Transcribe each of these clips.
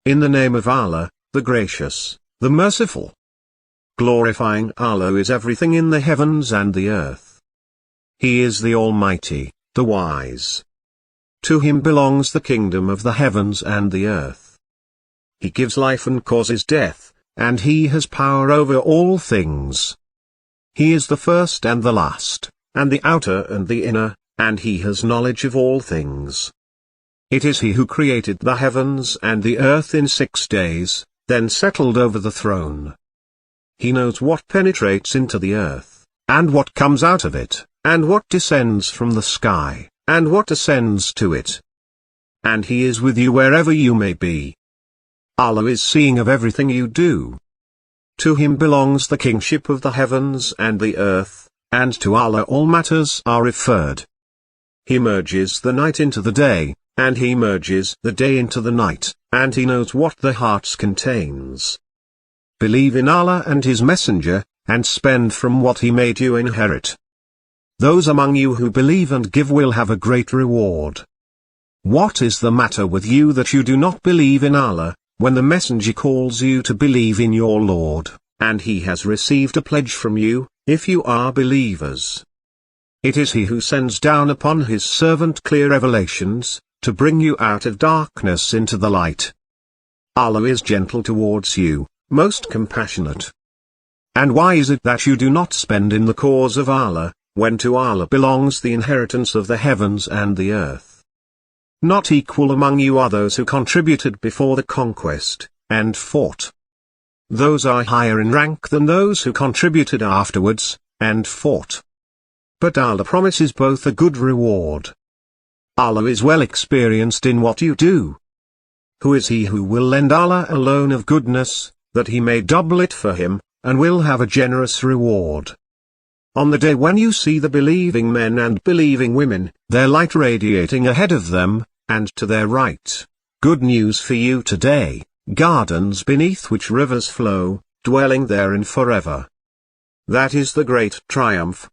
In the name of Allah, the Gracious, the Merciful. Glorifying Allah is everything in the heavens and the earth. He is the Almighty, the Wise. To Him belongs the kingdom of the heavens and the earth. He gives life and causes death, and He has power over all things. He is the first and the last, and the outer and the inner, and He has knowledge of all things. It is He who created the heavens and the earth in 6 days, then settled over the throne. He knows what penetrates into the earth, and what comes out of it, and what descends from the sky, and what ascends to it. And He is with you wherever you may be. Allah is seeing of everything you do. To Him belongs the kingship of the heavens and the earth, and to Allah all matters are referred. He merges the night into the day, and He merges the day into the night, and He knows what the heart contains. Believe in Allah and His Messenger, and spend from what He made you inherit. Those among you who believe and give will have a great reward. What is the matter with you that you do not believe in Allah, when the Messenger calls you to believe in your Lord, and He has received a pledge from you, if you are believers? It is He who sends down upon His servant clear revelations, to bring you out of darkness into the light. Allah is gentle towards you, most compassionate. And why is it that you do not spend in the cause of Allah, when to Allah belongs the inheritance of the heavens and the earth? Not equal among you are those who contributed before the conquest, and fought. Those are higher in rank than those who contributed afterwards, and fought. But Allah promises both a good reward. Allah is well experienced in what you do. Who is he who will lend Allah a loan of goodness, that He may double it for him, and will have a generous reward? On the day when you see the believing men and believing women, their light radiating ahead of them, and to their right, good news for you today, gardens beneath which rivers flow, dwelling therein forever. That is the great triumph.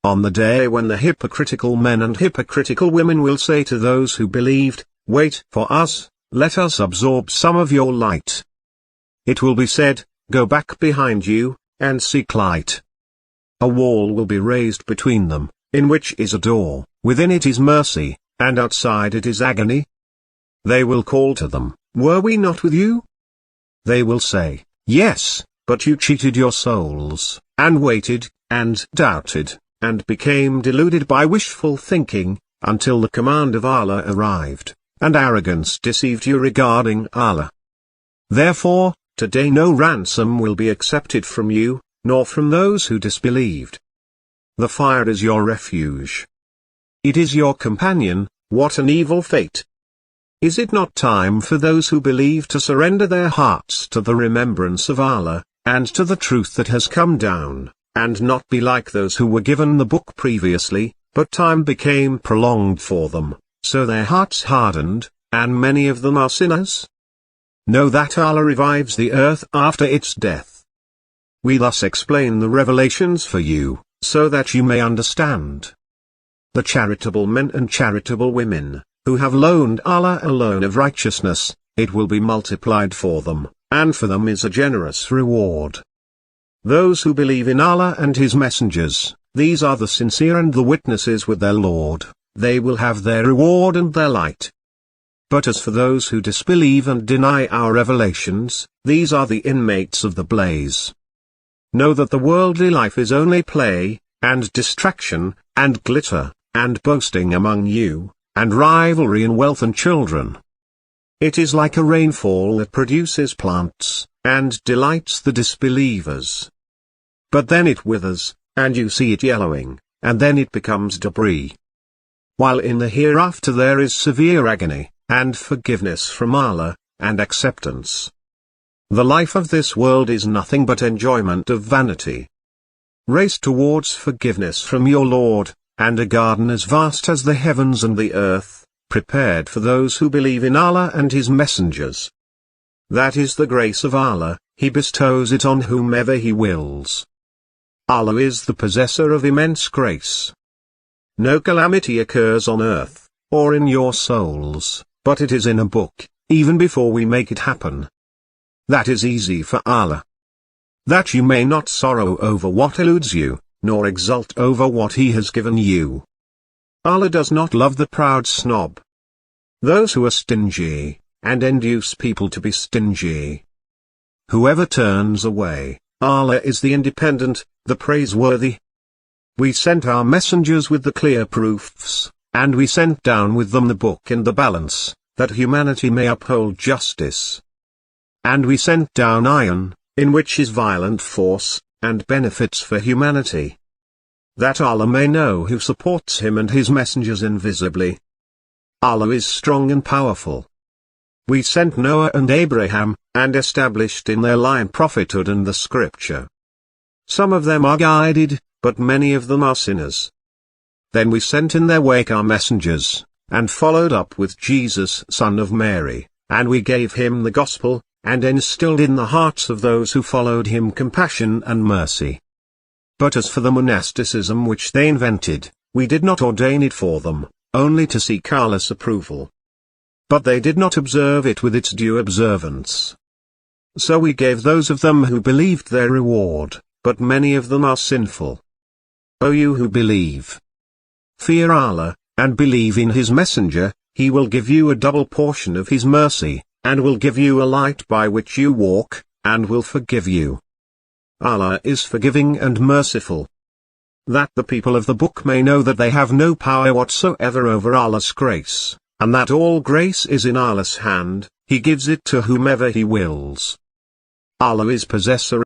On the day when the hypocritical men and hypocritical women will say to those who believed, "Wait for us, let us absorb some of your light." It will be said, "Go back behind you, and seek light." A wall will be raised between them, in which is a door, within it is mercy, and outside it is agony. They will call to them, "Were we not with you?" They will say, "Yes, but you cheated your souls, and waited, and doubted, and became deluded by wishful thinking, until the command of Allah arrived, and arrogance deceived you regarding Allah. Therefore, today no ransom will be accepted from you, nor from those who disbelieved. The fire is your refuge. It is your companion. What an evil fate! Is it not time for those who believe to surrender their hearts to the remembrance of Allah, and to the truth that has come down, and not be like those who were given the book previously, but time became prolonged for them, so their hearts hardened, and many of them are sinners? Know that Allah revives the earth after its death. We thus explain the revelations for you, so that you may understand. The charitable men and charitable women, who have loaned Allah a loan of righteousness, it will be multiplied for them, and for them is a generous reward. Those who believe in Allah and His messengers, these are the sincere and the witnesses with their Lord, they will have their reward and their light. But as for those who disbelieve and deny our revelations, these are the inmates of the blaze. Know that the worldly life is only play, and distraction, and glitter, and boasting among you, and rivalry in wealth and children. It is like a rainfall that produces plants, and delights the disbelievers. But then it withers, and you see it yellowing, and then it becomes debris. While in the hereafter there is severe agony, and forgiveness from Allah, and acceptance. The life of this world is nothing but enjoyment of vanity. Race towards forgiveness from your Lord, and a garden as vast as the heavens and the earth, prepared for those who believe in Allah and His messengers. That is the grace of Allah, He bestows it on whomever He wills. Allah is the possessor of immense grace. No calamity occurs on earth, or in your souls, but it is in a book, even before we make it happen. That is easy for Allah. That you may not sorrow over what eludes you, nor exult over what He has given you. Allah does not love the proud snob. Those who are stingy, and induce people to be stingy. Whoever turns away, Allah is the independent, the praiseworthy. We sent our messengers with the clear proofs, and we sent down with them the book and the balance, that humanity may uphold justice. And we sent down iron, in which is violent force, and benefits for humanity. That Allah may know who supports Him and His messengers invisibly. Allah is strong and powerful. We sent Noah and Abraham, and established in their line prophethood and the scripture. Some of them are guided, but many of them are sinners. Then we sent in their wake our messengers, and followed up with Jesus son of Mary, and we gave him the gospel, and instilled in the hearts of those who followed him compassion and mercy. But as for the monasticism which they invented, we did not ordain it for them, only to seek Allah's approval. But they did not observe it with its due observance. So we gave those of them who believed their reward, but many of them are sinful. O you who believe! Fear Allah, and believe in His messenger, He will give you a double portion of His mercy, and will give you a light by which you walk, and will forgive you. Allah is forgiving and merciful. That the people of the book may know that they have no power whatsoever over Allah's grace, and that all grace is in Allah's hand, He gives it to whomever He wills. Allah is possessor